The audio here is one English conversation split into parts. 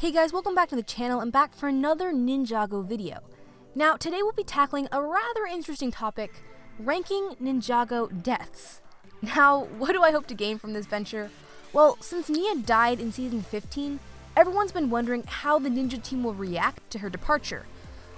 Hey guys, welcome back to the channel and back for another Ninjago video. Now, today we'll be tackling a rather interesting topic, ranking Ninjago deaths. Now, what do I hope to gain from this venture? Well, since Nia died in season 15, everyone's been wondering how the ninja team will react to her departure.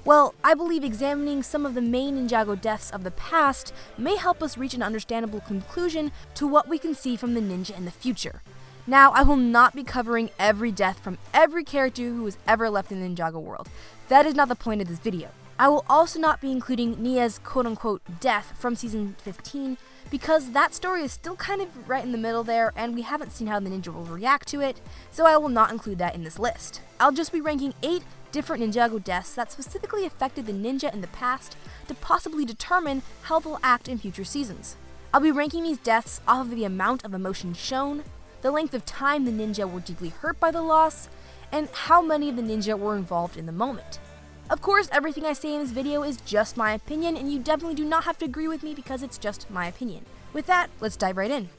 Well, I believe examining some of the main Ninjago deaths of the past may help us reach an understandable conclusion to what we can see from the ninja in the future. Now, I will not be covering every death from every character who has ever left in the Ninjago world. That is not the point of this video. I will also not be including Nia's quote-unquote death from season 15 because that story is still kind of right in the middle there and we haven't seen how the ninja will react to it, so I will not include that in this list. I'll just be ranking 8 different Ninjago deaths that specifically affected the ninja in the past to possibly determine how they'll act in future seasons. I'll be ranking these deaths off of the amount of emotion shown, the length of time the ninja were deeply hurt by the loss, and how many of the ninja were involved in the moment. Of course, everything I say in this video is just my opinion, and you definitely do not have to agree with me because it's just my opinion. With that, let's dive right in.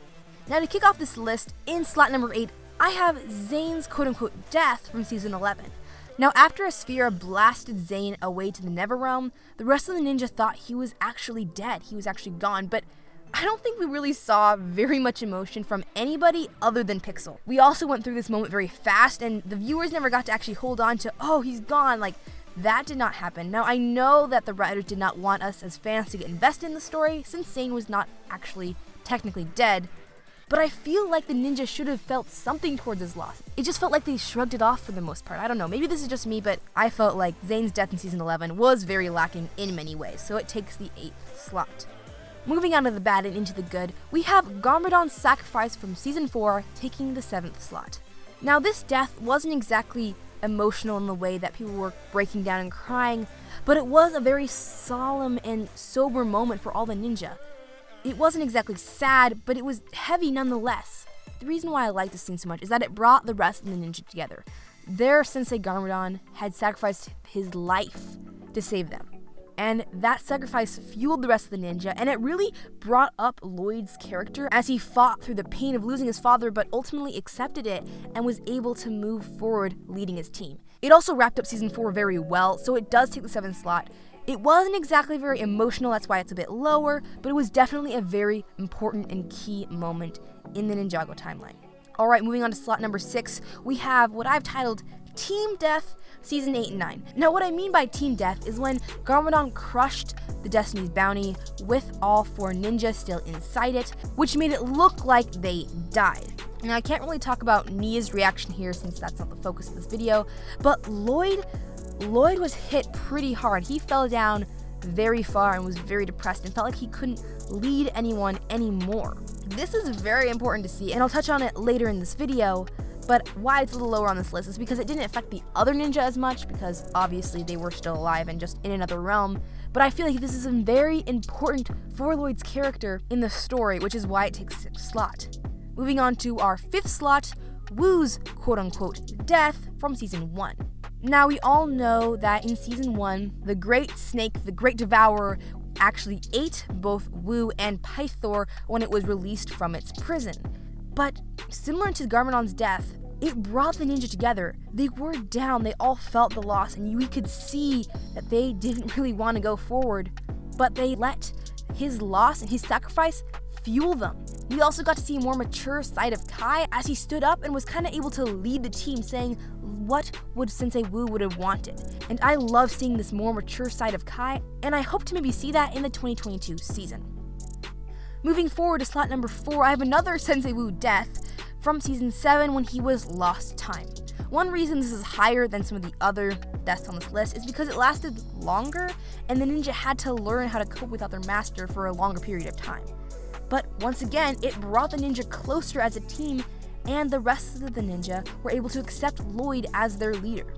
Now, to kick off this list, in slot number 8, I have Zane's quote-unquote death from season 11. Now, after a sphere blasted Zane away to the Netherrealm, the rest of the ninja thought he was actually dead, he was actually gone, but I don't think we really saw very much emotion from anybody other than Pixel. We also went through this moment very fast, and the viewers never got to actually hold on to, oh, he's gone, like, that did not happen. Now, I know that the writers did not want us as fans to get invested in the story, since Zane was not actually technically dead, but I feel like the ninja should have felt something towards his loss. It just felt like they shrugged it off for the most part. I don't know, maybe this is just me, but I felt like Zane's death in season 11 was very lacking in many ways, so it takes the 8th slot. Moving out of the bad and into the good, we have Garmadon's sacrifice from season 4 taking the 7th slot. Now, this death wasn't exactly emotional in the way that people were breaking down and crying, but it was a very solemn and sober moment for all the ninja. It wasn't exactly sad, but it was heavy nonetheless. The reason why I like this scene so much is that it brought the rest of the ninja together. Their sensei Garmadon had sacrificed his life to save them. And that sacrifice fueled the rest of the ninja, and it really brought up Lloyd's character as he fought through the pain of losing his father, but ultimately accepted it and was able to move forward leading his team. It also wrapped up season 4 very well, so it does take the 7th slot. It wasn't exactly very emotional, that's why it's a bit lower, but it was definitely a very important and key moment in the Ninjago timeline. Alright, moving on to slot number 6, we have what I've titled Team Death, Season 8 and 9. Now, what I mean by Team Death is when Garmadon crushed the Destiny's Bounty with all 4 ninjas still inside it, which made it look like they died. Now, I can't really talk about Nia's reaction here since that's not the focus of this video, but Lloyd was hit pretty hard. He fell down very far and was very depressed and felt like he couldn't lead anyone anymore. This is very important to see, and I'll touch on it later in this video. But why it's a little lower on this list is because it didn't affect the other ninja as much, because obviously they were still alive and just in another realm. But I feel like this is very important for Lloyd's character in the story, which is why it takes 6th slot. Moving on to our 5th slot, Wu's quote-unquote death from season 1. Now, we all know that in season 1, the Great Snake, the Great Devourer, actually ate both Wu and Pythor when it was released from its prison. But similar to Garmadon's death, it brought the ninja together. They were down, they all felt the loss, and we could see that they didn't really want to go forward, but they let his loss and his sacrifice fuel them. We also got to see a more mature side of Kai as he stood up and was kind of able to lead the team, saying what would Sensei Wu would have wanted. And I love seeing this more mature side of Kai, and I hope to maybe see that in the 2022 season. Moving forward to slot number 4, I have another Sensei Wu death from season 7 when he was lost time. One reason this is higher than some of the other deaths on this list is because it lasted longer and the ninja had to learn how to cope without their master for a longer period of time. But once again, it brought the ninja closer as a team, and the rest of the ninja were able to accept Lloyd as their leader.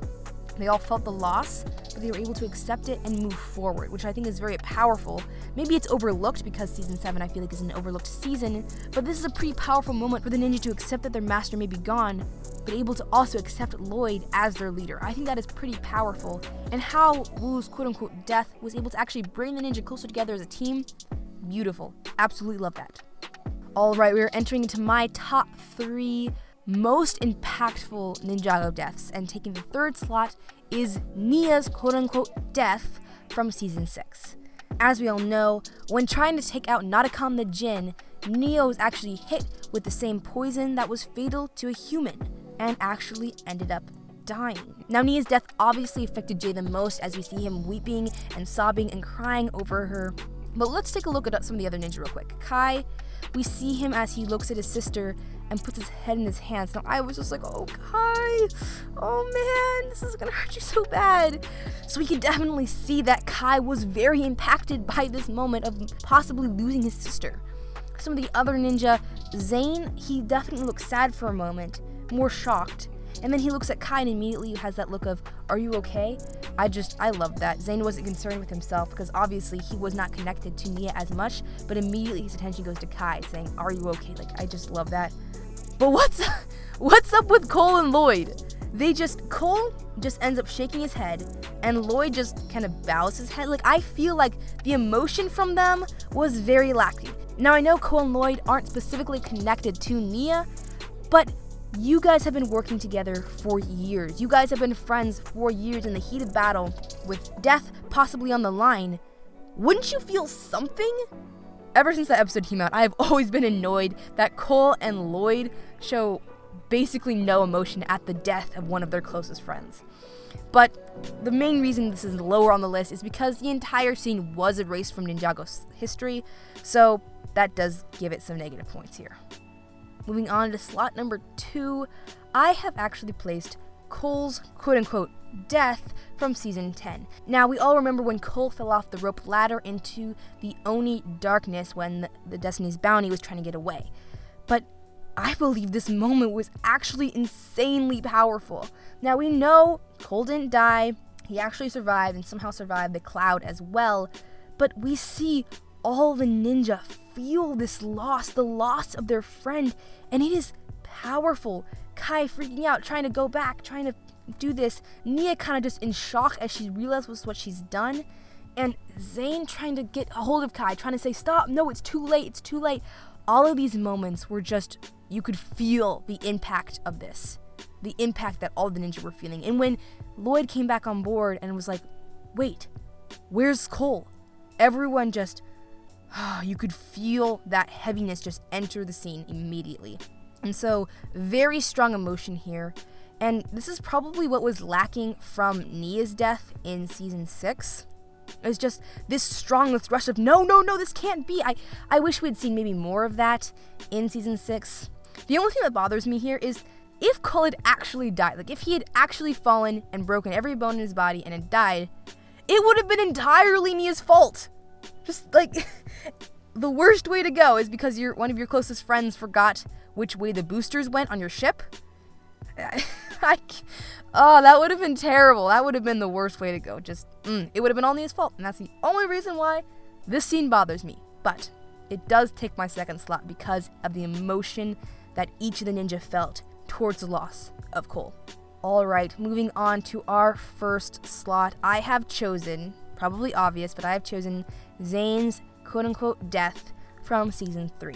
They all felt the loss, but they were able to accept it and move forward, which I think is very powerful. Maybe it's overlooked because season 7 I feel like is an overlooked season, but this is a pretty powerful moment for the ninja to accept that their master may be gone, but able to also accept Lloyd as their leader. I think that is pretty powerful, and how Wu's quote-unquote death was able to actually bring the ninja closer together as a team, beautiful. Absolutely love that. Alright, we are entering into my top 3 most impactful Ninjago deaths, and taking the third slot is Nia's quote-unquote death from Season 6. As we all know, when trying to take out Narukam the Jinn, Nia was actually hit with the same poison that was fatal to a human, and actually ended up dying. Now, Nia's death obviously affected Jay the most, as we see him weeping and sobbing and crying over her. But let's take a look at some of the other ninja real quick. Kai, we see him as he looks at his sister and puts his head in his hands. Now, I was just like, oh, Kai, oh man, this is gonna hurt you so bad. So we can definitely see that Kai was very impacted by this moment of possibly losing his sister. Some of the other ninja, Zane, he definitely looks sad for a moment, more shocked. And then he looks at Kai and immediately has that look of, are you okay? I love that. Zane wasn't concerned with himself because obviously he was not connected to Nia as much, but immediately his attention goes to Kai saying, are you okay? Like, I just love that. But what's up with Cole and Lloyd? Cole just ends up shaking his head and Lloyd just kind of bows his head. Like, I feel like the emotion from them was very lacking. Now, I know Cole and Lloyd aren't specifically connected to Nia, but you guys have been working together for years. You guys have been friends for years in the heat of battle with death possibly on the line. Wouldn't you feel something? Ever since that episode came out, I have always been annoyed that Cole and Lloyd show basically no emotion at the death of one of their closest friends. But the main reason this is lower on the list is because the entire scene was erased from Ninjago's history, so that does give it some negative points here. Moving on to slot number 2, I have actually placed Cole's quote-unquote death from Season 10. Now, we all remember when Cole fell off the rope ladder into the Oni darkness when the Destiny's Bounty was trying to get away. But I believe this moment was actually insanely powerful. Now, we know Cole didn't die, he actually survived and somehow survived the cloud as well, but we see all the ninja feel this loss, the loss of their friend, and it is powerful. Kai freaking out, trying to go back, trying to do this. Nia kind of just in shock as she realizes what she's done. And Zane trying to get a hold of Kai, trying to say, stop, no, it's too late, it's too late. All of these moments were just, you could feel the impact of this. The impact that all the ninja were feeling. And when Lloyd came back on board and was like, wait, where's Cole? Everyone just, you could feel that heaviness just enter the scene immediately. And so, very strong emotion here. And this is probably what was lacking from Nia's death in Season 6. It's just this strong rush of, no, this can't be. I wish we had seen maybe more of that in Season 6. The only thing that bothers me here is if Cole had actually died, like if he had actually fallen and broken every bone in his body and had died, it would have been entirely Nia's fault. Just like, the worst way to go is because one of your closest friends forgot which way the boosters went on your ship. That would have been terrible. That would have been the worst way to go. It would have been all Nia's fault, and that's the only reason why this scene bothers me. But it does take my second slot because of the emotion that each of the ninja felt towards the loss of Cole. Alright, moving on to our first slot. I have chosen, probably obvious, but I have chosen Zane's quote-unquote death from Season 3.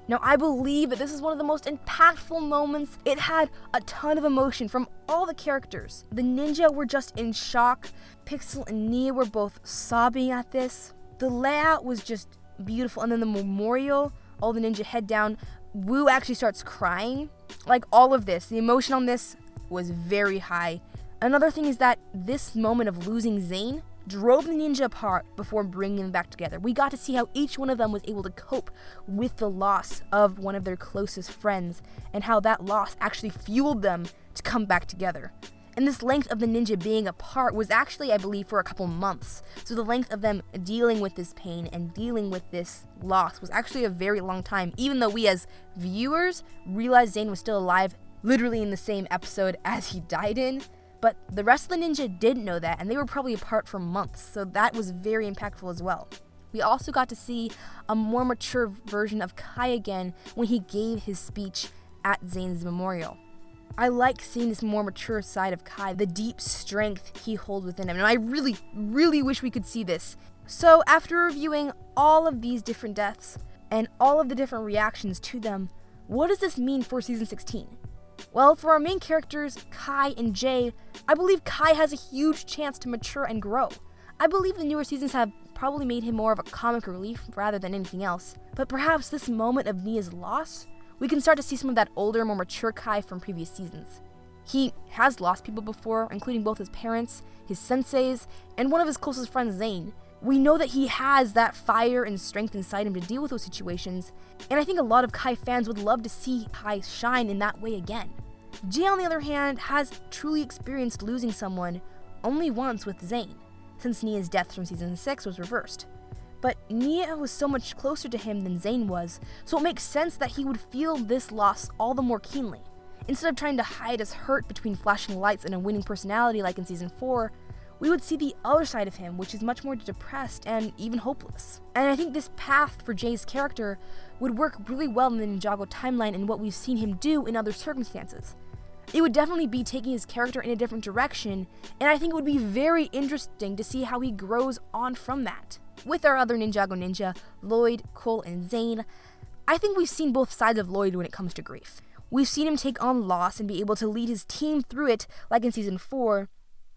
Now, I believe that this is one of the most impactful moments. It had a ton of emotion from all the characters. The ninja were just in shock. Pixel and Nia were both sobbing at this. The layout was just beautiful. And then the memorial, all the ninja head down. Wu actually starts crying. Like, all of this, the emotion on this was very high. Another thing is that this moment of losing Zane drove the ninja apart before bringing them back together. We got to see how each one of them was able to cope with the loss of one of their closest friends and how that loss actually fueled them to come back together. And this length of the ninja being apart was actually, I believe, for a couple months. So the length of them dealing with this pain and dealing with this loss was actually a very long time, even though we as viewers realized Zane was still alive literally in the same episode as he died in. But the rest of the ninja didn't know that, and they were probably apart for months, so that was very impactful as well. We also got to see a more mature version of Kai again when he gave his speech at Zane's memorial. I like seeing this more mature side of Kai, the deep strength he holds within him, and I really, really wish we could see this. So after reviewing all of these different deaths and all of the different reactions to them, what does this mean for Season 16? Well, for our main characters, Kai and Jay, I believe Kai has a huge chance to mature and grow. I believe the newer seasons have probably made him more of a comic relief rather than anything else, but perhaps this moment of Nia's loss, we can start to see some of that older, more mature Kai from previous seasons. He has lost people before, including both his parents, his senseis, and one of his closest friends, Zane. We know that he has that fire and strength inside him to deal with those situations, and I think a lot of Kai fans would love to see Kai shine in that way again. Jay, on the other hand, has truly experienced losing someone only once with Zane, since Nia's death from Season 6 was reversed. But Nia was so much closer to him than Zane was, so it makes sense that he would feel this loss all the more keenly. Instead of trying to hide his hurt between flashing lights and a winning personality like in Season 4, we would see the other side of him, which is much more depressed and even hopeless. And I think this path for Jay's character would work really well in the Ninjago timeline and what we've seen him do in other circumstances. It would definitely be taking his character in a different direction, and I think it would be very interesting to see how he grows on from that. With our other Ninjago ninja, Lloyd, Cole, and Zane, I think we've seen both sides of Lloyd when it comes to grief. We've seen him take on loss and be able to lead his team through it, like in Season 4,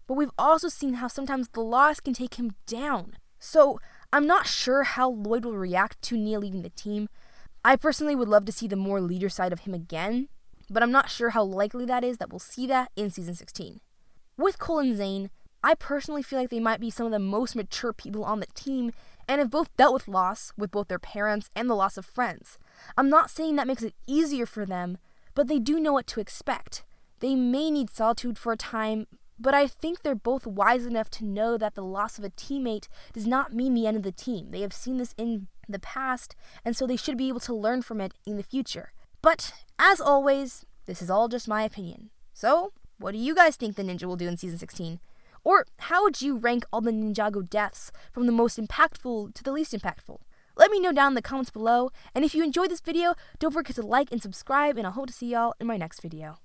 but we've also seen how sometimes the loss can take him down. So, I'm not sure how Lloyd will react to Nia leaving the team. I personally would love to see the more leader side of him again, but I'm not sure how likely that is that we'll see that in Season 16. With Cole and Zane, I personally feel like they might be some of the most mature people on the team and have both dealt with loss with both their parents and the loss of friends. I'm not saying that makes it easier for them, but they do know what to expect. They may need solitude for a time, but I think they're both wise enough to know that the loss of a teammate does not mean the end of the team. They have seen this in the past, and so they should be able to learn from it in the future. But, as always, this is all just my opinion. So, what do you guys think the ninja will do in Season 16? Or how would you rank all the Ninjago deaths from the most impactful to the least impactful? Let me know down in the comments below, and if you enjoyed this video, don't forget to like and subscribe, and I hope to see y'all in my next video.